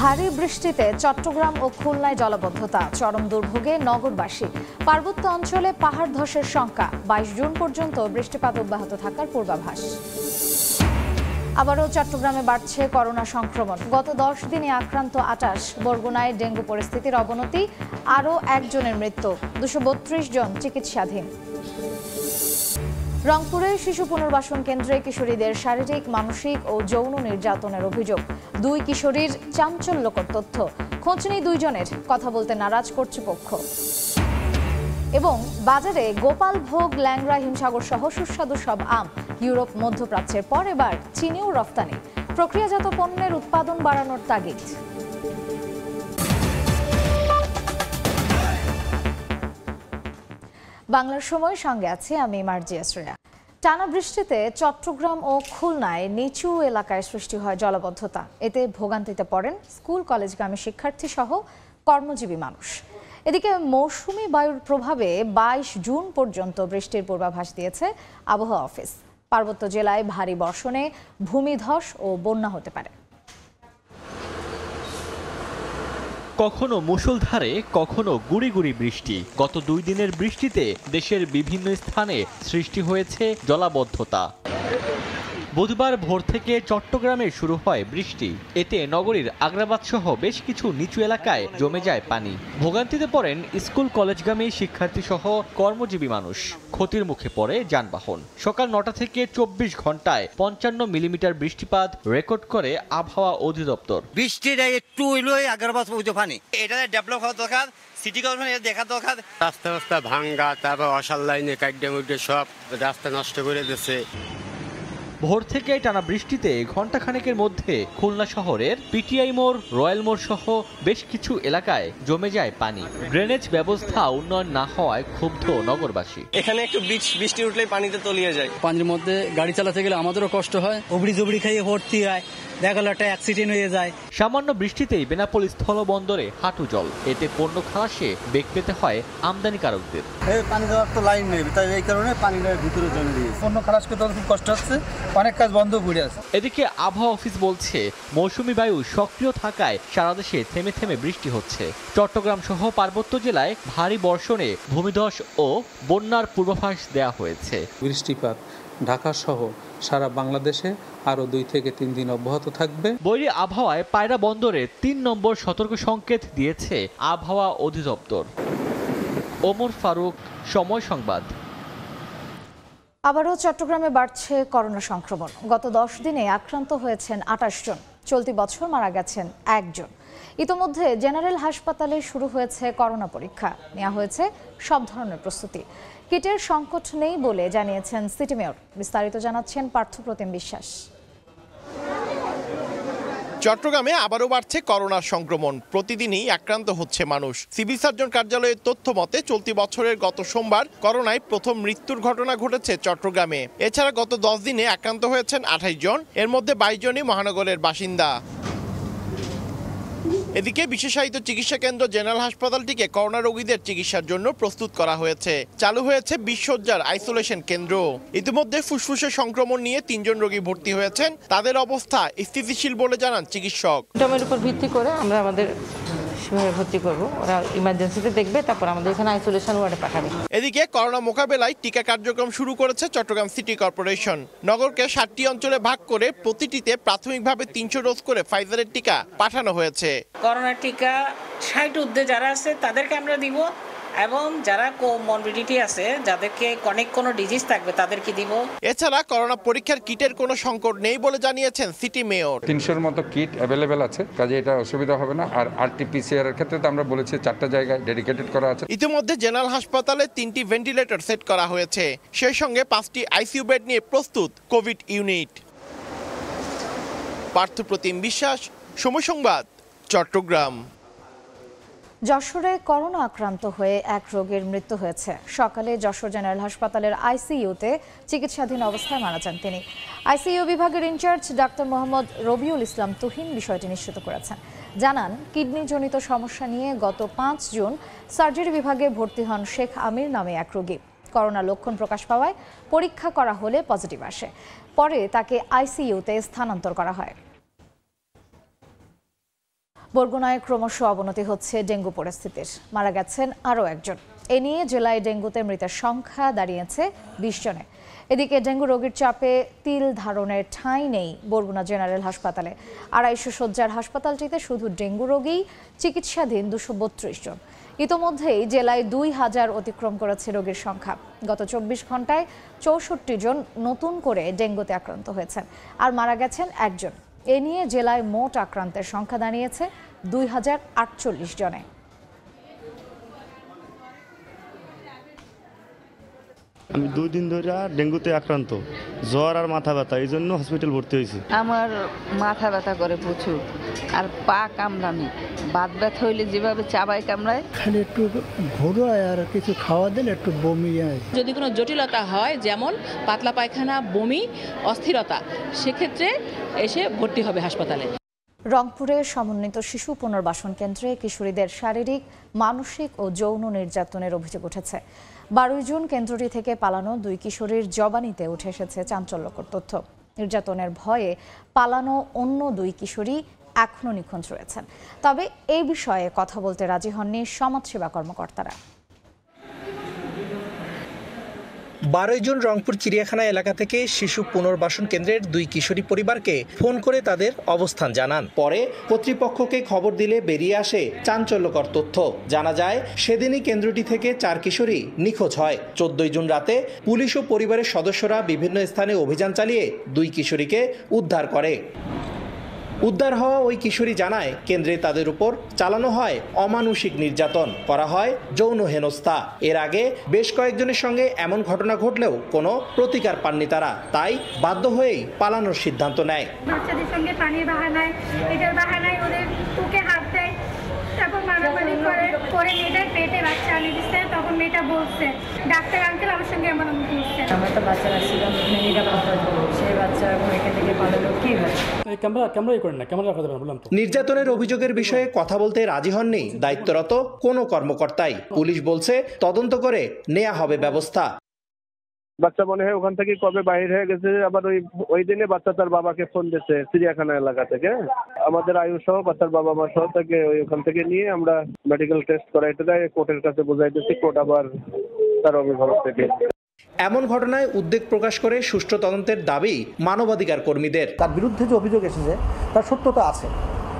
ভারী বৃষ্টিতে চট্টগ্রাম ও খুলনায় জলাবদ্ধতা, চরম দুর্ভোগে নগরবাসী। পার্বত্য অঞ্চলে পাহাড় ধসের শঙ্কা। ২২ জুন পর্যন্ত বৃষ্টিপাত অব্যাহত থাকার পূর্বাভাস। আবারও চট্টগ্রামে বাড়ছে করোনা সংক্রমণ। গত ১০ দিনে আক্রান্ত ২৮। বরগুনায় ডেঙ্গু পরিস্থিতির অবনতি, আরও একজনের মৃত্যু। ২৩২ জন চিকিৎসাধীন। রংপুরে শিশু পুনর্বাসন কেন্দ্রে কিশোরীদের শারীরিক, মানসিক ও যৌন নির্যাতনের অভিযোগ। ২ কিশোরীর চাঞ্চল্যকর তথ্য। খোঁজ নেই ২ জনের, কথা বলতে নারাজ কর্তৃপক্ষ। এবং বাজারে গোপাল ভোগ, ল্যাংড়া, হিমসাগর সহ সুস্বাদু সব আম। ইউরোপ, মধ্যপ্রাচ্যের পর এবার চীনেও রফতানি। প্রক্রিয়াজাত পণ্যের উৎপাদন বাড়ানোর তাগিদ। বাংলার সময়, সঙ্গে আছি আমি মার্জিয়া শ্রেয়া। টানা বৃষ্টিতে চট্টগ্রাম ও খুলনায় নিচু এলাকায় সৃষ্টি হয় জলাবদ্ধতা। এতে ভোগান্তিতে পড়েন স্কুল কলেজগামী শিক্ষার্থী সহ কর্মজীবী মানুষ। এদিকে মৌসুমি বায়ুর প্রভাবে ২২ জুন পর্যন্ত বৃষ্টির পূর্বাভাস দিয়েছে আবহাওয়া অফিস। পার্বত্য জেলায় ভারী বর্ষণে ভূমিধস ও বন্যা হতে পারে। কখনো মুষলধারে, কখনো গুড়ি গুড়ি বৃষ্টি। গত ২ দিনের বৃষ্টিতে দেশের বিভিন্ন স্থানে সৃষ্টি হয়েছে জলাবদ্ধতা। বুধবার ভোর থেকে চট্টগ্রামে শুরু হয় বৃষ্টি। এতে নগরীর আগ্রাবাদ সহ বেশ কিছু নিচু এলাকায় জমে যায় পানি। ভোগান্তিতে পড়েন স্কুল কলেজগামী শিক্ষার্থী সহ কর্মজীবী মানুষ। ক্ষতির মুখে পড়ে যানবাহন। সকাল ৯টা থেকে ২৪ ঘন্টায় ৫৫ মিলিমিটার বৃষ্টিপাত রেকর্ড করে আবহাওয়া অধিদপ্তর। বৃষ্টিটা একটু হইলেই আগ্রাবাদ পৌঁছে পানি। এটা ডেভেলপ হওয়া দরকার, সিটি কর্পোরেশন দেখা দরকার। রাস্তা ভাঙ্গা, তারপর অসার লাইনে কাইডে মুডে সব রাস্তা নষ্ট করে দিচ্ছে। ভোর থেকে টানা বৃষ্টিতে ঘণ্টাখানেকের মধ্যে খুলনা শহরের পিটিআই মোড়, রয়্যাল মোড় সহ বেশ কিছু এলাকায় জমে যায় পানি। ড্রেনেজ ব্যবস্থা উন্নয়ন না হওয়ায় ক্ষুব্ধ নগরবাসী। এখানে একটু বৃষ্টি উঠলেই পানিতে তলিয়ে যায়। পানির মধ্যে গাড়ি চালাতে গেলে আমাদেরও কষ্ট হয়। উবড়ি জুবড়ি খাইয়ে ভর্তি হয়, দেখা গেল একটা অ্যাক্সিডেন্ট হয়ে যায়। সামান্য বৃষ্টিতেই বেনাপোল স্থলবন্দরে হাঁটু জল। এতে পণ্য খালাসে বেগ পেতে হয় আমদানিকারকদের। পানি যাওয়ার তো লাইন নেই, তাই এই কারণে পানিটা ভিতরে জমে দিয়েছে। পণ্য খালাস করতে খুব কষ্ট হচ্ছে, অনেক কাজ বন্ধ পড়ে আছে। এদিকে আবহাওয়া অফিস বলছে, মৌসুমি বায়ু সক্রিয় থাকায় সারা দেশে থেমে থেমে বৃষ্টি হচ্ছে। চট্টগ্রাম সহ পার্বত্য জেলায় ভারী বর্ষণে ভূমিধস ও বন্যার পূর্বাভাস দেওয়া হয়েছে। বৃষ্টিপাত ঢাকা সহ সারা বাংলাদেশে আরও ২ থেকে ৩ দিন অব্যাহত থাকবে। বৈরী আবহাওয়ায় পায়রা বন্দরে ৩ নম্বর সতর্ক সংকেত দিয়েছে আবহাওয়া অধিদপ্তর। ওমর ফারুক, সময় সংবাদ। আবারও চট্টগ্রামে বাড়ছে করোনা সংক্রমণ। গত ১০ দিনে আক্রান্ত হয়েছেন ২৮ জন। চলতি বছর মারা গেছেন ১ জন। ইতোমধ্যে জেনারেল হাসপাতালে শুরু হয়েছে করোনা পরীক্ষা। নেওয়া হয়েছে সব ধরনের প্রস্তুতি। কিটের সংকট নেই বলে জানিয়েছেন সিটি মেয়র। বিস্তারিত জানাচ্ছেন পার্থপ্রতিম বিশ্বাস। চট্টগ্রামে আবারও বাড়ছে করোনার সংক্রমণ। প্রতিদিনই আক্রান্ত হচ্ছে মানুষ। সিভিল সার্জন কার্যালয়ের তথ্য মতে চলতি বছরের গত সোমবার করোনায় প্রথম মৃত্যুর ঘটনা ঘটেছে চট্টগ্রামে। এছাড়া গত ১০ দিনে আক্রান্ত হয়েছেন ২৮ জন। এর মধ্যে ২২ জনই মহানগরের বাসিন্দা। এদিকে বিশেষায়িত চিকিৎসা কেন্দ্র জেনারেল হাসপাতালটিকে করোনা রোগীদের চিকিৎসার জন্য প্রস্তুত করা হয়েছে। চালু হয়েছে ২০ শয্যার আইসোলেশন কেন্দ্র। ইতিমধ্যে ফুসফুসের সংক্রমণ নিয়ে ৩ জন রোগী ভর্তি হয়েছেন। তাদের অবস্থা স্থিতিশীল বলে জানান চিকিৎসক। সিম্পটমের উপর ভিত্তি করে আমরা আমাদের ভর্তি করব, ওরা ইমার্জেন্সিতে দেখবে, তারপর আমাদের এখানে আইসোলেশন ওয়ার্ডে পাঠাবে। এদিকে করোনা মোকাবেলায় টিকা কার্যক্রম শুরু করেছে চট্টগ্রাম সিটি কর্পোরেশন। নগরকে ৭টি অঞ্চলে ভাগ করে প্রতিটিতে প্রাথমিকভাবে ৩০০ ডোজ করে ফাইজারের টিকা পাঠানো হয়েছে। করোনা টিকা ৬০ ঊর্ধ্বে যারা আছে তাদেরকে আমরা দিব, এবং যারা কোমরবিডিটি আছে, যাদেরকে কোনো ডিজিজ থাকবে তাদেরকে দিব। এছাড়া করোনা পরীক্ষার কিটের কোনো সংকট নেই বলে জানিয়েছেন সিটি মেয়র। ৩০০-র মতো কিট অ্যাভেলেবেল আছে, কাজে এটা অসুবিধা হবে না। আর আরটিপিসিআর এর ক্ষেত্রে তো আমরা বলেছি 4টা জায়গায় ডেডিকেটেড করা আছে। ইতিমধ্যে জেনারেল হাসপাতালে 3টি ভেন্টিলেটর সেট করা হয়েছে। সেই সঙ্গে 5টি আইসিইউ বেড নিয়ে প্রস্তুত কোভিড ইউনিট। পার্থপ্রতিম বিশ্বাস, সময় সংবাদ, চট্টগ্রাম। যশোরে করোনা আক্রান্ত হয়ে ১ রোগীর মৃত্যু হয়েছে। সকালে যশোর জেনারেল হাসপাতালের আইসিইউতে চিকিৎসাধীন অবস্থায় মারা যান তিনি। আইসিইউ বিভাগের ইনচার্জ ডাক্তার মোহাম্মদ রবিউল ইসলাম তুহিন বিষয়টি নিশ্চিত করেছেন। জানান, কিডনিজনিত সমস্যা নিয়ে গত ৫ জুন সার্জারি বিভাগে ভর্তি হন শেখ আমির নামে ১ রোগী। করোনা লক্ষণ প্রকাশ পাওয়ায় পরীক্ষা করা হলে পজিটিভ আসে। পরে তাকে আইসিইউতে স্থানান্তর করা হয়। বরগুনায় ক্রমশ অবনতি হচ্ছে ডেঙ্গু পরিস্থিতির, মারা গেছেন আরও একজন। এ নিয়ে জেলায় ডেঙ্গুতে মৃতের সংখ্যা দাঁড়িয়েছে 20 জনে। এদিকে ডেঙ্গু রোগীর চাপে তিল ধারণের ঠাঁই নেই বরগুনা জেনারেল হাসপাতালে। 250 শয্যার হাসপাতালটিতে শুধু ডেঙ্গু রোগী চিকিৎসাধীন 232 জন। ইতোমধ্যেই জেলায় 2000 অতিক্রম করেছে রোগীর সংখ্যা। গত 24 ঘন্টায় 64 জন নতুন করে ডেঙ্গুতে আক্রান্ত হয়েছেন আর মারা গেছেন একজন। এ নিয়ে জেলায় মোট আক্রান্তের সংখ্যা দাঁড়িয়েছে 2048 জনে। আমি 2 দিন ধরে ডেঙ্গুতে আক্রান্ত, জ্বর আর মাথা ব্যথা, এই জন্য হসপিটাল ভর্তি হয়েছি। আমার মাথা ব্যথা করে প্রচুর, আর পা কামড়ানি, বাত ব্যথা হইলে যেভাবে চাবাই কামড়ায়। খালি একটু ঘোরায় আর কিছু খাওয়া দিলে একটু বমি হয়। যদি কোনো জটিলতা হয়, যেমন পাতলা পায়খানা, বমি, অস্থিরতা, সেক্ষেত্রে এসে ভর্তি হবে হাসপাতালে। রংপুরে সমন্বিত শিশু পুনর্বাসন কেন্দ্রে কিশোরীদের শারীরিক, মানসিক ও যৌন নির্যাতনের অভিযোগ উঠেছে। 12 জুন কেন্দ্রটি থেকে পালানো 2 কিশোরীর জবানিতে উঠে এসেছে চাঞ্চল্যকর তথ্য। নির্যাতনের ভয়ে পালানো অন্য 2 কিশোরী এখনও নিখোঁজ রয়েছেন। তবে এই বিষয়ে কথা বলতে রাজি হননি সমাজসেবা কর্মকর্তারা। 12 জুন রংপুর চিড়িয়াখানা এলাকা থেকে শিশু পুনর্বাসন কেন্দ্রের 2 কিশোরী পরিবারকে ফোন করে তাদের অবস্থান জানান। পরে কর্তৃপক্ষকে খবর দিলে বেরিয়ে আসে চাঞ্চল্যকর তথ্য। জানা যায়, সেদিনই কেন্দ্রটি থেকে 4 কিশোরী নিখোঁজ হয়। 14 জুন রাতে পুলিশ ও পরিবারের সদস্যরা বিভিন্ন স্থানে অভিযান চালিয়ে 2 কিশোরীকে উদ্ধার করে। উদ্ধার হওয়া ওই কিশোরী জানায়, কেন্দ্রে তাদের উপর চালানো হয় অমানুষিক নির্যাতন, করা হয় যৌন হেনস্থা। এর আগে বেশ কয়েকজনের সঙ্গে এমন ঘটনা ঘটলেও কোনো প্রতিকার পাননি তারা, তাই বাধ্য হয়েই পালানোর সিদ্ধান্ত নেয়। বাচ্চাদের সঙ্গে পানির বাহানায়, এটার বাহানায় ওদের বুকে হাত দেয়, তারপর মারামারি করে মেয়েটার পেটে বাচ্চা আনে দিচ্ছে। তখন মেয়েটা বলছে, ডাক্তার আঙ্কেল আমার সঙ্গে এমন করছে। আমার তো বাচ্চা ছিলাম, সেই বাচ্চা এখান থেকে পালালো কি হয়। নির্যাতনের অভিযোগের বিষয়ে কথা বলতে রাজি হননি দায়িত্বরত কোনো কর্মকর্তাই। পুলিশ বলছে তদন্ত করে নেওয়া হবে ব্যবস্থা। বাচ্চা মনে হয় ওখান থেকে কবে বাইরে হয়ে গেছে, আবার ওই দিনে বাচ্চা তার বাবাকে ফোন দিয়েছে চিড়িয়াখানা এলাকা থেকে। আমাদের আয়ু সহ বাচ্চার বাবা মা সহ তাকে ওখান থেকে নিয়ে আমরা মেডিকেল টেস্ট করাইতে যাই, কোর্টের কাছে বোঝাইতেছি, কোর্ট আবার তার অভিভাবক থেকে। এমন ঘটনায় উদ্বেগ প্রকাশ করে সুষ্ঠু তদন্তের দাবি মানবাধিকার কর্মীদের। তার বিরুদ্ধে যে অভিযোগ এসেছে তার সত্যতা আছে,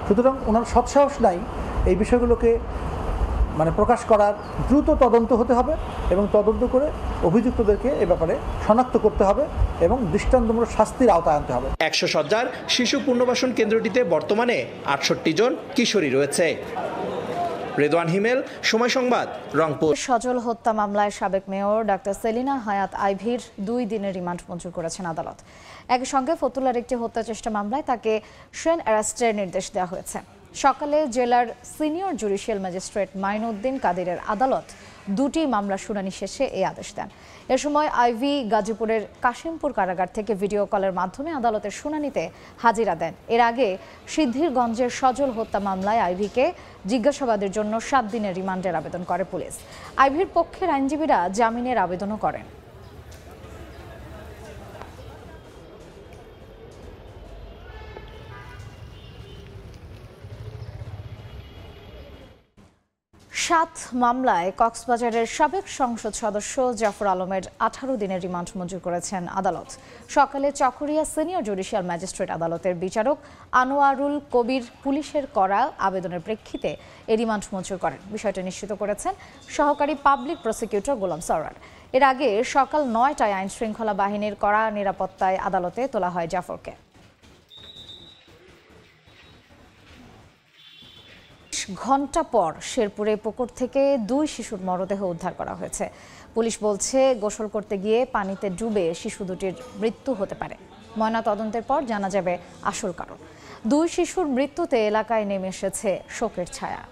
সুতরাং ওনার সৎসাহস নাই এই বিষয়গুলোকে প্রকাশ করার। দ্রুত তদন্ত হতে হবে এবং তদন্ত করে অভিযুক্তদেরকে এ ব্যাপারে শনাক্ত করতে হবে এবং দৃষ্টান্তমূলক শাস্তির আওতায় আনতে হবে। 100 শয্যার শিশু পুনর্বাসন কেন্দ্রটিতে বর্তমানে 68 জন কিশোরী রয়েছে। রেদওয়ান হিমেল, সময় সংবাদ, রংপুর। সজল হত্যা মামলায় সাবেক মেয়র ডাক্তার সেলিনা হায়াত আইভীর 2 দিনের রিমান্ড মঞ্জুর করেছেন আদালত। একই সঙ্গে ফতুল্লার একটি হত্যা চেষ্টা মামলায় তাকে ট্রেন অ্যারেস্টের নির্দেশ দেওয়া হয়েছে। সকালে জেলার সিনিয়র জুডিশিয়াল ম্যাজিস্ট্রেট মাইনুদ্দিন কাদিরের আদালত 2টি মামলা শুনানি শেষে এই আদেশ দেন। এ সময় আইভী গাজীপুরের কাশিমপুর কারাগার থেকে ভিডিও কলের মাধ্যমে আদালতের শুনানিতে হাজিরা দেন। এর আগে সিদ্ধিরগঞ্জের সজল হত্যা মামলায় আইভীকে জিজ্ঞাসাবাদের জন্য 7 দিনের রিমান্ডের আবেদন করে পুলিশ। আইভীর পক্ষের আইনজীবীরা জামিনের আবেদনও করেন। সাত মামলায় কক্সবাজারের সাবেক সংসদ সদস্য জাফর আলমের 18 দিনের রিমান্ড মঞ্জুর করেছেন আদালত। সকালে চকরিয়া সিনিয়র জুডিশিয়াল ম্যাজিস্ট্রেট আদালতের বিচারক আনোয়ারুল কবির পুলিশের করা আবেদনের প্রেক্ষিতে এই রিমান্ড মঞ্জুর করেন। বিষয়টি নিশ্চিত করেছেন সহকারী পাবলিক প্রসিকিউটর গোলাম সরওয়ার। এর আগে সকাল 9টায় আইন শৃঙ্খলা বাহিনীর কড়া নিরাপত্তায় আদালতে তোলা হয় জাফরকে। ঘণ্টা পর শেরপুরে পুকুর থেকে 2 শিশুর মরদেহ উদ্ধার করা হয়েছে। পুলিশ বলছে, গোসল করতে গিয়ে পানিতে ডুবে শিশু দুটির মৃত্যু হতে পারে। ময়না তদন্তের পর জানা যাবে আসল কারণ। 2 শিশুর মৃত্যুতে এলাকায় নেমে এসেছে শোকের ছায়া।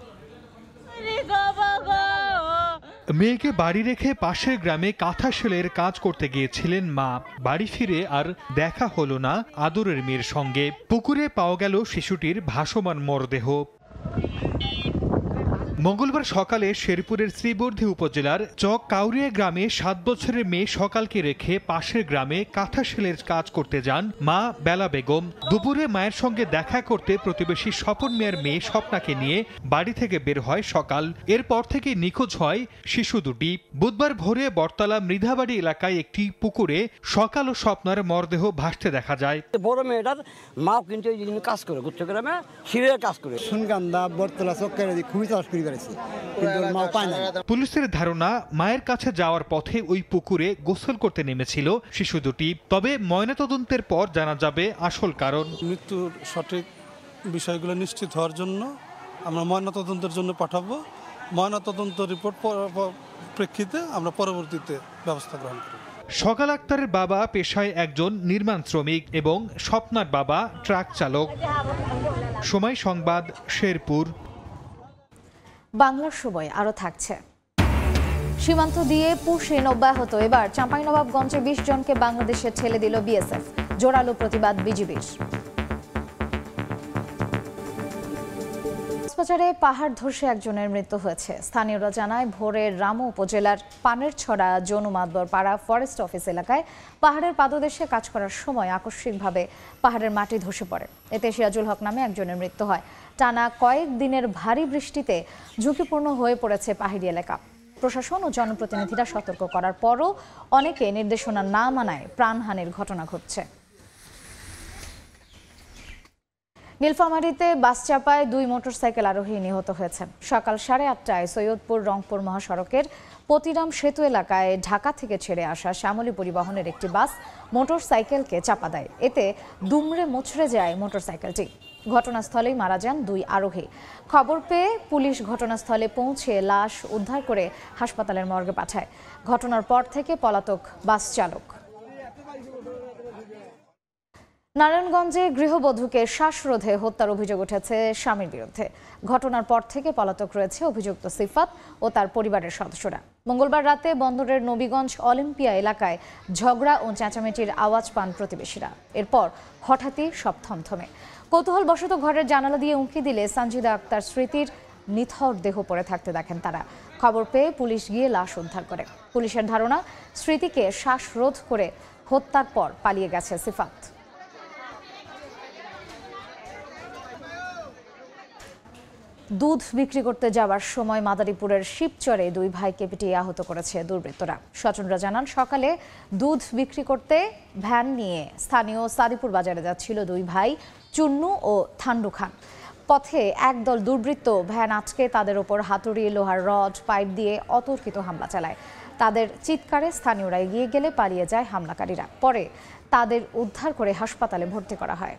মেয়েকে বাড়ি রেখে পাশের গ্রামে কাঁথা সেলের কাজ করতে গিয়েছিলেন মা। বাড়ি ফিরে আর দেখা হলো না আদরের মেয়ের সঙ্গে। পুকুরে পাওয়া গেল শিশুটির ভাসমান মরদেহ। মঙ্গলবার সকালে শেরপুরের শ্রীবর্ধী উপজেলার চক কাউরিয়া গ্রামে 7 বছরের মেয়ে সকালকে রেখে পাশের গ্রামে কাঁথা সেলের কাজ করতে যান মা বেলা বেগম। দুপুরে মায়ের সঙ্গে দেখা করতে প্রতিবেশী স্বপন মিয়ার মেয়ে স্বপ্নাকে নিয়ে বাড়ি থেকে বের হয় সকাল। এরপর থেকে নিখোঁজ হয় শিশু দুটি। বুধবার ভোরে বটতলা মৃধাবাড়ি এলাকায় একটি পুকুরে সকাল ও স্বপ্নার মরদেহ ভাসতে দেখা যায়। বড় মেয়েটার মাও কিন্তু কাজ করে গুচ্ছগ্রামে শিবের কাজ করে সুনকান্দা বটতলা চক্করে খুবই চাষ করে বেড়েছে, কিন্তু মাও পায় না। পুলিশের ধারণা মায়ের কাছে যাওয়ার পথে ওই পুকুরে গোসল করতে নেমেছিল শিশু দুটি। তবে ময়নাতদন্তের পর জানা যাবে আসল কারণ। মৃত্যুর সঠিক বিষয়গুলো নিশ্চিত হওয়ার জন্য আমরা ময়নাতদন্তের জন্য পাঠাবো। ময়নাতদন্ত রিপোর্ট প্রেক্ষিতে আমরা পরবর্তীতে ব্যবস্থা গ্রহণ করব। সকাল আক্তারের বাবা পেশায় একজন নির্মাণ শ্রমিক এবং স্বপ্নার বাবা ট্রাক চালক। সময় সংবাদ, শেরপুর। বাংলার সময় আরো থাকছে। সীমান্ত দিয়ে পুশিন অব্যাহত। এবার চাঁপাইনবাবগঞ্জে 20 জনকে বাংলাদেশে ঠেলে দিল বিএসএফ। জোরালো প্রতিবাদ বিজিবির। কক্সবাজারে পাহাড় ধসে একজনের মৃত্যু হয়েছে। স্থানীয়রা জানায় ভোরে রামু উপজেলার পানেরছড়া জনুমাদবর পাড়া ফরেস্ট অফিস এলাকায় পাহাড়ের পাদদেশে কাজ করার সময় আকস্মিকভাবে পাহাড়ের মাটি ধসে পড়ে। এতে সিরাজুল হক নামে একজনের মৃত্যু হয়। টানা কয়েক দিনের ভারী বৃষ্টিতে ঝুঁকিপূর্ণ হয়ে পড়েছে পাহাড়ি এলাকা। প্রশাসন ও জনপ্রতিনিধিরা সতর্ক করার পরও অনেকে নির্দেশনা না মানায় প্রাণহানির ঘটনা ঘটছে। নীলফামারীতে বাস চাপায় 2 মোটরসাইকেল আরোহী নিহত হয়েছেন। সকাল 8:30টায় সৈয়দপুর রংপুর মহাসড়কের পতিরাম সেতু এলাকায় ঢাকা থেকে ছেড়ে আসা শ্যামলী পরিবহনের একটি বাস মোটরসাইকেলকে চাপা দেয়। এতে দুমড়ে মুচড়ে যায় মোটরসাইকেলটি। ঘটনাস্থলেই মারা যান 2 আরোহী। খবর পেয়ে পুলিশ ঘটনাস্থলে পৌঁছে লাশ উদ্ধার করে হাসপাতালের মর্গে পাঠায়। ঘটনার পর থেকে পলাতক বাস চালক। নারায়ণগঞ্জে গৃহবধূকে শ্বাসরোধে হত্যার অভিযোগ উঠেছে স্বামীর বিরুদ্ধে। ঘটনার পর থেকে পলাতক রয়েছে অভিযুক্ত সিফাত ও তার পরিবারের সদস্যরা। মঙ্গলবার রাতে বন্দরের নবীগঞ্জ অলিম্পিয়া এলাকায় ঝগড়া ও চেঁচামেচির আওয়াজ পান প্রতিবেশীরা। এরপর হঠাৎই সব থমথমে। কৌতূহলবশত ঘরের জানালা দিয়ে উঁকি দিলে সানজিদা আক্তার স্মৃতির নিথর দেহ পড়ে থাকতে দেখেন তারা। খবর পেয়ে পুলিশ গিয়ে লাশ উদ্ধার করে। পুলিশের ধারণা স্মৃতিকে শ্বাসরোধ করে হত্যার পর পালিয়ে গেছে সিফাত। দুধ বিক্রি করতে যাওয়ার সময় মাদারীপুরের শিবচরে 2 ভাইকে পিটিয়ে আহত করেছে দুর্বৃত্তরা। স্বজনরা জানান সকালে দুধ বিক্রি করতে ভ্যান নিয়ে স্থানীয় সাদিপুর বাজারে যাচ্ছিল 2 ভাই চুন্নু ও থান্ডু খান। পথে একদল দুর্বৃত্ত ভ্যান আটকে তাদের ওপর হাতুড়ি, লোহার রড, পাইপ দিয়ে অতর্কিত হামলা চালায়। তাদের চিৎকারে স্থানীয়রা এগিয়ে গেলে পালিয়ে যায় হামলাকারীরা। পরে তাদের উদ্ধার করে হাসপাতালে ভর্তি করা হয়।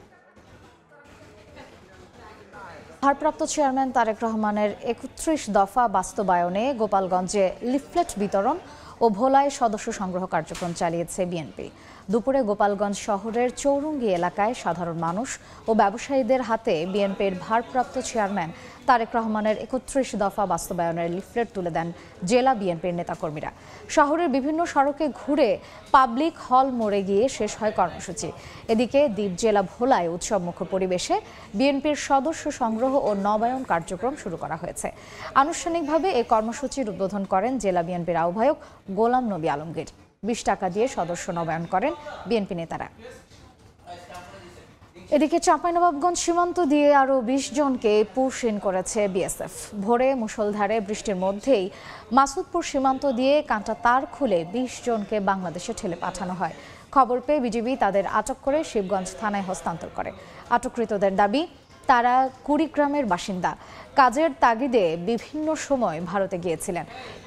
ভারপ্রাপ্ত চেয়ারম্যান তারেক রহমানের 31 দফা বাস্তবায়নে গোপালগঞ্জে লিফলেট বিতরণ ও ভোলায় সদস্য সংগ্রহ কার্যক্রম চালিয়েছে বিএনপি। দুপুরে গোপালগঞ্জ শহরের চৌরঙ্গি এলাকায় সাধারণ মানুষ ও ব্যবসায়ীদের হাতে বিএনপির ভারপ্রাপ্ত চেয়ারম্যান তারেক রহমানের 31 দফা বাস্তবায়নের লিফলেট তুলে দেন জেলা বিএনপির নেতাকর্মীরা। শহরের বিভিন্ন সড়কে ঘুরে পাবলিক হল মোড়ে গিয়ে শেষ হয় কর্মসূচি। এদিকে দ্বীপ জেলা ভোলায় উৎসবমুখর পরিবেশে বিএনপির সদস্য সংগ্রহ ও নবায়ন কার্যক্রম শুরু করা হয়েছে। আনুষ্ঠানিকভাবে এই কর্মসূচির উদ্বোধন করেন জেলা বিএনপির আহ্বায়ক গোলাম নবী আলমগীর। 20 টাকা দিয়ে সদস্য নবায়ন করেন বিএনপি নেতারা। এদিকে চাঁপাইনবাবগঞ্জ সীমান্ত দিয়ে আরও 20 জনকে পুশিন করেছে বিএসএফ। ভোরে মুষলধারে বৃষ্টির মধ্যেই মাসুদপুর সীমান্ত দিয়ে কাঁটা তার খুলে 20 জনকে বাংলাদেশে ঠেলে পাঠানো হয়। খবর পেয়ে বিজিবি তাদের আটক করে শিবগঞ্জ থানায় হস্তান্তর করে। আটককৃতদের দাবি তারা কুড়িগ্রামের বাসিন্দা, কাজের তাগিদে বিভিন্ন সময় ভারতে গিয়েছিলেন।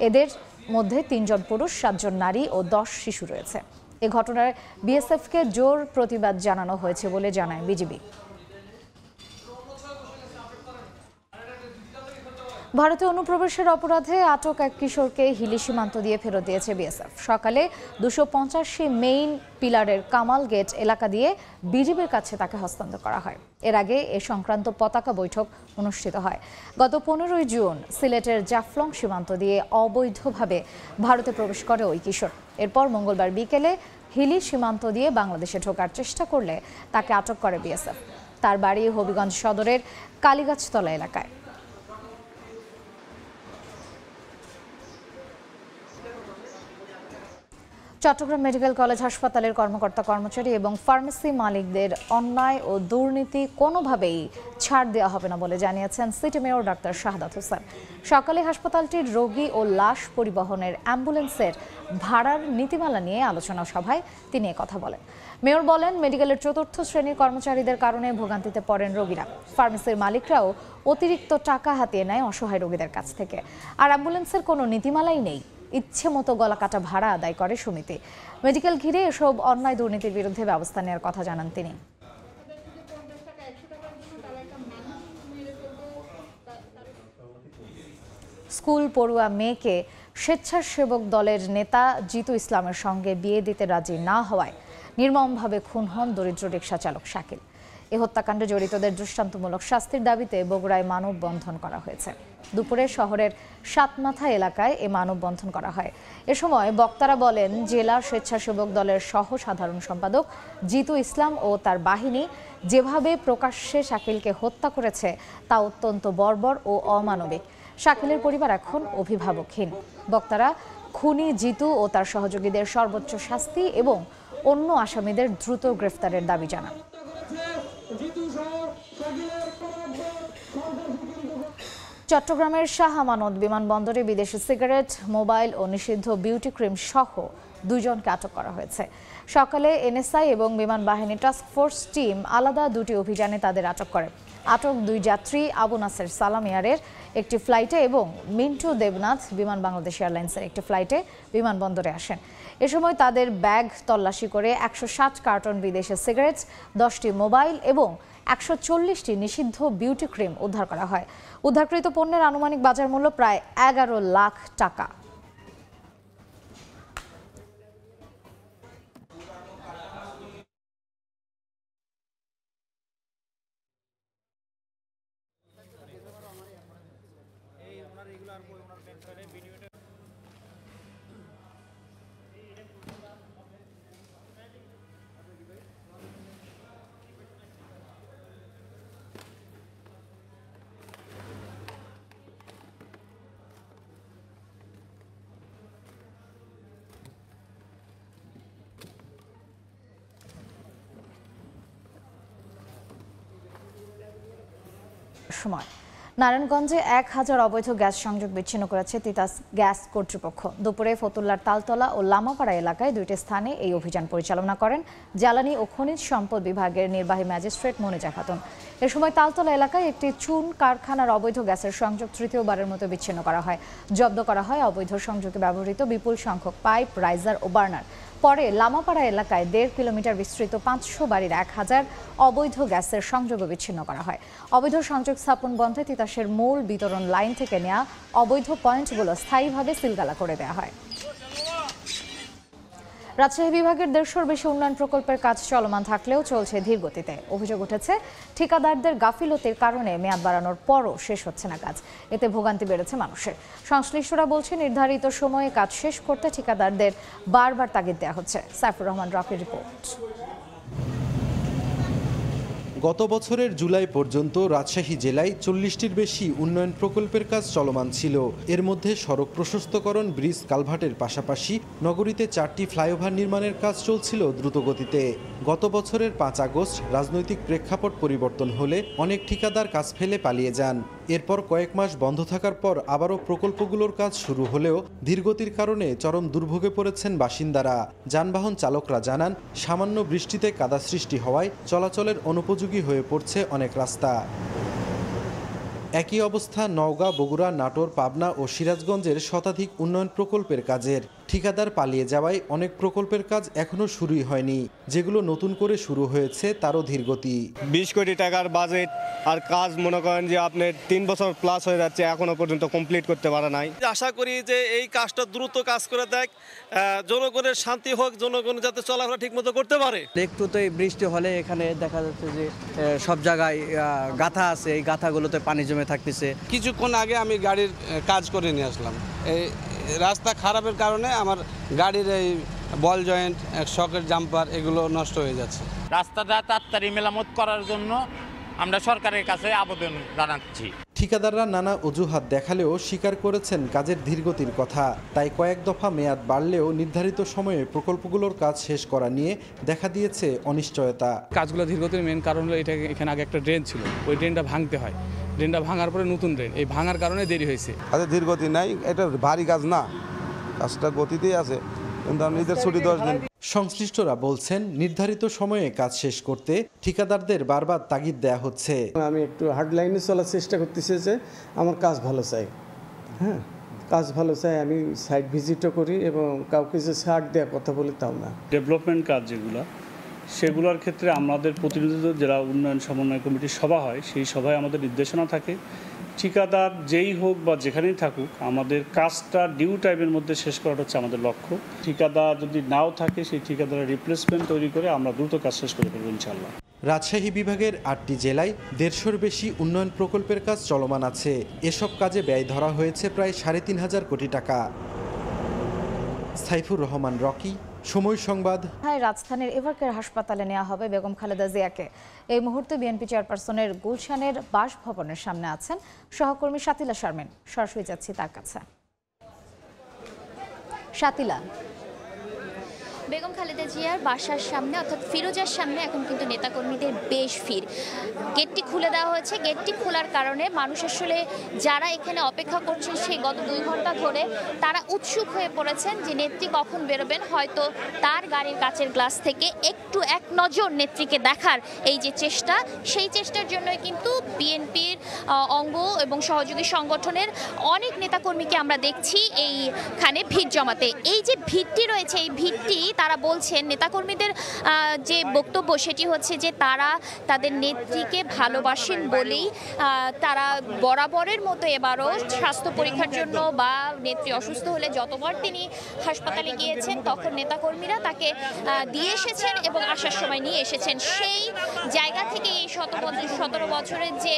এদের মধ্যে 3 জন পুরুষ, 7 জন নারী ও 10 শিশু রয়েছে। এই ঘটনায় বিএসএফকে জোর প্রতিবাদ জানানো হয়েছে বলে জানায় বিজিবি। ভারতে অনুপ্রবেশের অপরাধে আটক এক কিশোরকে হিলি সীমান্ত দিয়ে ফেরত দিয়েছে বিএসএফ। সকালে 285 মেইন পিলারের কামাল গেট এলাকা দিয়ে বিজিবির কাছে তাকে হস্তান্তর করা হয়। এর আগে এ সংক্রান্ত পতাকা বৈঠক অনুষ্ঠিত হয়। গত 15 জুন সিলেটের জাফলং সীমান্ত দিয়ে অবৈধভাবে ভারতে প্রবেশ করে ওই কিশোর। এরপর মঙ্গলবার বিকেলে হিলি সীমান্ত দিয়ে বাংলাদেশে ঢোকার চেষ্টা করলে তাকে আটক করে বিএসএফ। তার বাড়ি হবিগঞ্জ সদরের কালীগাছতলা এলাকায়। চট্টগ্রাম মেডিকেল কলেজ হাসপাতালের কর্মকর্তা কর্মচারী এবং ফার্মেসি মালিকদের অন্যায় ও দুর্নীতি কোনোভাবেই ছাড় দেওয়া হবে না বলে জানিয়েছেন city mayor doctor Shahadat Hossain. সকালে হাসপাতালটির রোগী ও লাশ পরিবহনের অ্যাম্বুলেন্সের ভাড়ার নীতিমালা নিয়ে আলোচনা সভায় তিনি কথা বলেন। মেয়র বলেন, মেডিকেলের ৪র্থ শ্রেণীর কর্মচারীদের কারণে ভোগান্তিতে পড়েন রোগীরা। ফার্মেসির মালিকরাও অতিরিক্ত টাকা হাতিয়ে নেয় অসহায় রোগীদের কাছ থেকে। আর অ্যাম্বুলেন্সের কোনো নীতিমালাই নেই, ইচ্ছে মতো গলা কাটা ভাড়া আদায় করে সমিতি। মেডিকেল ঘিরে এসব অন্যায় দুর্নীতির বিরুদ্ধে ব্যবস্থা নেওয়ার কথা জানান তিনি। স্কুল পড়ুয়া মেয়েকে স্বেচ্ছাসেবক দলের নেতা জিতু ইসলামের সঙ্গে বিয়ে দিতে রাজি না হওয়ায় নির্মমভাবে খুন হন দরিদ্র রিকশা চালক শাকিল। এই হত্যাকাণ্ডে জড়িতদের দৃষ্টান্তমূলক শাস্তির দাবিতে বগুড়ায় মানববন্ধন করা হয়েছে। দুপুরে শহরের সাতমাথা এলাকায় এ মানববন্ধন করা হয়। এ সময় বক্তারা বলেন, জেলা স্বেচ্ছাসেবক দলের সহ সাধারণ সম্পাদক জিতু ইসলাম ও তার বাহিনী যেভাবে প্রকাশ্যে শাকিলকে হত্যা করেছে তা অত্যন্ত বর্বর ও অমানবিক। শাকিলের পরিবার এখন অভিভাবকহীন। বক্তারা খুনি জিতু ও তার সহযোগীদের সর্বোচ্চ শাস্তি এবং অন্য আসামিদের দ্রুত গ্রেফতারের দাবি জানান। চট্টগ্রামের শাহ আমানত বিমানবন্দরে বিদেশি সিগারেট, মোবাইল ও নিষিদ্ধ বিউটি ক্রিম সহ 2 জনকে আটক করা হয়েছে। সকালে এনএসআই এবং বিমান বাহিনী টাস্ক ফোর্স টিম আলাদা 2টি অভিযানে তাদের আটক করে। আটক 2 যাত্রী আবু নাসের সালাম এয়ারের একটি ফ্লাইটে এবং মিন্টু দেবনাথ বিমান বাংলাদেশ এয়ারলাইন্সের একটি ফ্লাইটে বিমানবন্দরে আসেন। এ সময় তাদের ব্যাগ তল্লাশি করে 160 কার্টন বিদেশি সিগারেট, 10টি মোবাইল এবং 140টি নিষিদ্ধ বিউটি ক্রিম উদ্ধার করা হয়। উদ্ধারকৃত পণ্যের আনুমানিক বাজার মূল্য প্রায় 11 লাখ টাকা। সময় নারায়ণগঞ্জে 1000 অবৈধ গ্যাস সংযোগ বিচ্ছিন্ন করেছে তিতাস গ্যাস কর্তৃপক্ষ। দুপুরে ফতুল্লার তালতলা ও লামাপাড়া এলাকায় 2টি স্থানে এই অভিযান পরিচালনা করেন জ্বালানি ও খনিজ সম্পদ বিভাগের নির্বাহী ম্যাজিস্ট্রেট মনিজা খাতুন। এ সময় তালতলা এলাকায় একটি চুন কারখানার অবৈধ গ্যাসের সংযোগ তৃতীয়বারের মতো বিচ্ছিন্ন করা হয়। জব্দ করা হয় অবৈধ সংযোগে ব্যবহৃত বিপুল সংখ্যক পাইপ, রাইজার ও বার্নার। পরে লামাপাড়া এলাকায় 1.5 কিলোমিটার বিস্তৃত 500 বাড়ির 1000 অবৈধ গ্যাসের সংযোগ বিচ্ছিন্ন করা হয়। অবৈধ সংযোগ স্থাপন বন্ধে তিতাসের মূল বিতরণ লাইন থেকে নেওয়া অবৈধ পয়েন্টগুলো স্থায়ীভাবে সিলগালা করে দেওয়া হয়। রাজশাহী বিভাগের 150-র বেশি উন্নয়ন প্রকল্পের কাজ চলমান থাকলেও চলছে ধীর গতিতে। অভিযোগ উঠেছে, ঠিকাদারদের গাফিলতির কারণে মেয়াদ বাড়ানোর পরও শেষ হচ্ছে না কাজ। এতে ভোগান্তি বেড়েছে মানুষের। সংশ্লিষ্টরা বলছে, নির্ধারিত সময়ে কাজ শেষ করতে ঠিকাদারদের বারবার তাগিদ দেওয়া হচ্ছে। সাইফুর রহমান রকির রিপোর্ট। গত বছরের জুলাই পর্যন্ত রাজশাহী জেলায় 40টির বেশি উন্নয়ন প্রকল্পের কাজ চলমান ছিল। এর মধ্যে সড়ক প্রশস্তকরণ, ব্রিজ, কালভার্টের পাশাপাশি নগরীতে 4টি ফ্লাইওভার নির্মাণের কাজ চলছিল দ্রুতগতিতে। গত বছরের 5 আগস্ট রাজনৈতিক প্রেক্ষাপট পরিবর্তন হলে অনেক ঠিকাদার কাজ ফেলে পালিয়ে যান। এরপর কয়েক মাস বন্ধ থাকার পর আবারও প্রকল্পগুলোর কাজ শুরু হলেও ধীরগতির কারণে চরম দুর্ভোগে পড়েছেন বাসিন্দারা। যানবাহন চালকরা জানান, সামান্য বৃষ্টিতে কাদা সৃষ্টি হওয়ায় চলাচলের অনুপযোগী হয়ে পড়ছে অনেক রাস্তা। একই অবস্থা নওগাঁ, বগুড়া, নাটোর, পাবনা ও সিরাজগঞ্জের শতাধিক উন্নয়ন প্রকল্পের কাজের। ঠিকাদার পালিয়ে যাওয়ায় অনেক প্রকল্পের কাজ এখনো শুরুই হয়নি। যেগুলো নতুন করে শুরু হয়েছে তারও ধীরগতি। 20 কোটি টাকার বাজেট আর কাজ মনে করেন যে আপনার 3 বছর প্লাস হয়ে যাচ্ছে, এখনো পর্যন্ত কমপ্লিট করতে পারা নাই। আশা করি যে এই কাজটা দ্রুত কাজ করে দেখ, জনগণের শান্তি হোক, জনগণ যাতে চলাফেরা ঠিক মতো করতে পারে। একটু তো বৃষ্টি হলে এখানে দেখা যাচ্ছে যে সব জায়গায় গাথা আছে, এই গাথাগুলোতে পানি জমে থাকতেছে। কিছুক্ষণ আগে আমি গাড়ির কাজ করে নিয়ে আসলাম। এই রাস্তা খারাপের কারণে আমার গাড়ির এই বল জয়েন্ট, শকের জাম্পার এগুলো নষ্ট হয়ে যাচ্ছে। রাস্তাটা তাড়াতাড়ি মেরামত করার জন্য আমরা সরকারের কাছে আবেদন জানাচ্ছি। ঠিকাদাররা নানা অজুহাত দেখালেও স্বীকার করেছেন কাজের ধীরগতির কথা। তাই কয়েক দফা মেয়াদ বাড়লেও নির্ধারিত সময়ে প্রকল্পগুলোর কাজ শেষ করা নিয়ে দেখা দিয়েছে অনিশ্চয়তা। কাজগুলো ধীরগতির মেন কারণ হলো এখানে আগে একটা ড্রেন ছিল, ওই ড্রেনটা ভাঙতে হয়, ড্রেনটা ভাঙার পরে নতুন ড্রেন, এই ভাঙার কারণে দেরি হয়েছে। কাজের ধীরগতি নাই, এটা ভারী কাজ না, কাজটা গতিতেই আছে, কিন্তু নিজের ছুটি 10 দিন। সংশ্লিষ্টরা বলছেন নির্ধারিত সময়ে কাজ শেষ করতে ঠিকাদারদের বারবার তাগিদ দেয়া হচ্ছে। আমি একটু হার্ড লাইনে চলার চেষ্টা করতেছি যে আমার কাজ ভালো চাই, হ্যাঁ কাজ ভালো চাই, আমি সাইট ভিজিটও করি এবং কাউকে যে ছাড় দেওয়া কথা বলি তাও না। ডেভেলপমেন্ট কাজ যেগুলো সেগুলোর ক্ষেত্রে আমাদের প্রতিনিধিত্ব জেলা উন্নয়ন সমন্বয় কমিটির সভা হয়, সেই সভায় আমাদের নির্দেশনা থাকে ঠিকাদার যেই হোক বা যেখানেই থাকুক আমাদের কাজটা ডিউ টাইমের মধ্যে শেষ করাটা হচ্ছে আমাদের লক্ষ্য। ঠিকাদার যদি নাও থাকে সেই ঠিকাদারের রিপ্লেসমেন্ট তৈরি করে আমরা দ্রুত কাজ শেষ করে ফেলব ইনশাআল্লাহ। রাজশাহী বিভাগের 8টি জেলায় 150-র বেশি উন্নয়ন প্রকল্পের কাজ চলমান আছে। এসব কাজে ব্যয় ধরা হয়েছে প্রায় 3,500 কোটি টাকা। সাইফুর রহমান রকি, সময় সংবাদ। রাজধানীর এভারকেয়ার হাসপাতালে নেওয়া হবে বেগম খালেদা জিয়াকে। এই মুহূর্তে বিএনপি চেয়ারপারসনের গুলশানের বাসভবনের সামনে আছেন সহকর্মী শাতিলা শারমিন। সরাসরি যাচ্ছি তার কাছে। শাতিলা, বেগম খালেদা জিয়ার বাসার সামনে অর্থাৎ ফিরোজার সামনে এখন কিন্তু নেতাকর্মীদের বেশ ভিড়। গেটটি খুলে দেওয়া হয়েছে। গেটটি খোলার কারণে মানুষ আসলে যারা এখানে অপেক্ষা করছেন সেই গত 2 ঘন্টা ধরে তারা উৎসুক হয়ে পড়েছেন যে নেত্রী কখন বেরোবেন, হয়তো তার গাড়ির কাচের গ্লাস থেকে একটু এক নজর নেত্রীকে দেখার এই যে চেষ্টা, সেই চেষ্টার জন্যই কিন্তু বিএনপির অঙ্গ এবং সহযোগী সংগঠনের অনেক নেতাকর্মীকে আমরা দেখছি এইখানে ভিড় জমাতে। এই যে ভিড়টি রয়েছে, এই ভিড়টি তারা বলছেন নেতাকর্মীদের যে বক্তব্য সেটি হচ্ছে যে তারা তাদের নেত্রীকে ভালোবাসেন বলেই তারা বরাবরের মতো এবারও স্বাস্থ্য পরীক্ষার জন্য বা নেত্রী অসুস্থ হলে যতবার তিনি হাসপাতালে গিয়েছেন তখন নেতাকর্মীরা তাকে দিয়ে এসেছেন এবং আসার সময় নিয়ে এসেছেন। সেই জায়গা থেকে এই 17 বছরের যে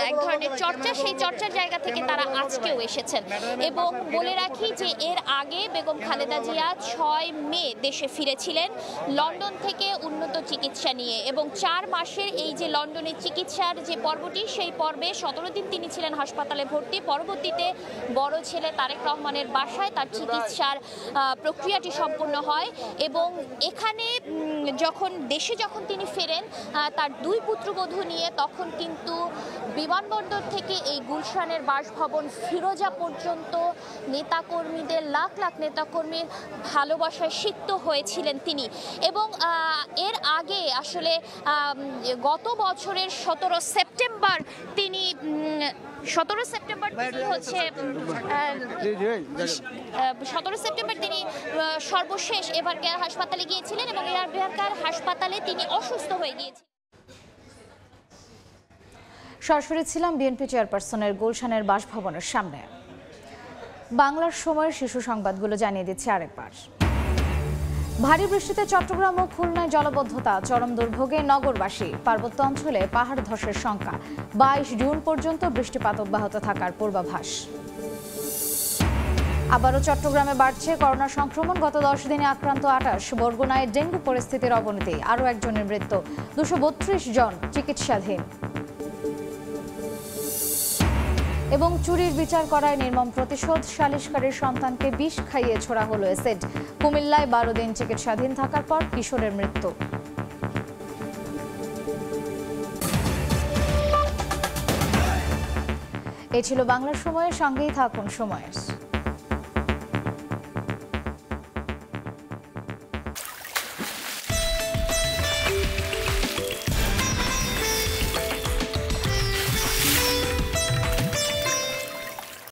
এক ধরনের চর্চা, সেই চর্চার জায়গা থেকে তারা আজকেও এসেছেন। এবং বলে রাখি যে এর আগে বেগম খালেদা জিয়া 6 মে দেশে ফিরেছিলেন লন্ডন থেকে উন্নত চিকিৎসা নিয়ে, এবং 4 মাসের এই যে লন্ডনের চিকিৎসার যে পর্বটি, সেই পর্বে 17 দিন তিনি ছিলেন হাসপাতালে ভর্তি। পরবর্তীতে বড় ছেলে তারেক রহমানের বাসায় তার চিকিৎসার প্রক্রিয়াটি সম্পূর্ণ হয় এবং এখানে দেশে যখন তিনি ফেরেন তার 2 পুত্রবধূ নিয়ে, তখন কিন্তু বিমানবন্দর থেকে এই গুলশানের বাসভবন ফিরোজা পর্যন্ত নেতাকর্মীদের লাখ লাখ নেতাকর্মীর ভালোবাসায় সিক্ত হয়েছিলেন তিনি। এবং এর আগে আসলে গত বছরের 17 সেপ্টেম্বর তিনি সর্বশেষ এভারকেয়ার হাসপাতালে গিয়েছিলেন এবং এভারকেয়ার হাসপাতালে তিনি অসুস্থ হয়ে গিয়েছিলেন। সরাসরি ছিলাম বিএনপি চেয়ারপারসনের গুলশানের বাসভবনের সামনে। বাংলার সময়ের শিশু সংবাদগুলো জানিয়ে দিচ্ছি আরেকবার। ভারী বৃষ্টিতে চট্টগ্রাম ও খুলনায় জলবদ্ধতা, চরম দুর্ভোগে নগরবাসী। পার্বত্য অঞ্চলে পাহাড় ধসের শঙ্কা। 22 জুন পর্যন্ত বৃষ্টিপাত অব্যাহত থাকার পূর্বাভাস। আবারও চট্টগ্রামে বাড়ছে করোনা সংক্রমণ। গত 10 দিনে আক্রান্ত 28। বরগুনায় ডেঙ্গু পরিস্থিতির অবনতি, আরও একজনের মৃত্যু। 232 জন চিকিৎসাধীন। এবং চুরির বিচার করায় নির্মম প্রতিশোধ, সালিশকারীর সন্তানকে বিষ খাইয়ে ছোড়া হলো অ্যাসিড। কুমিল্লায় 12 দিন চিকিৎসাধীন থাকার পর কিশোরের মৃত্যু। এই ছিল বাংলার সময়ের, সঙ্গেই থাকুন সময়ের।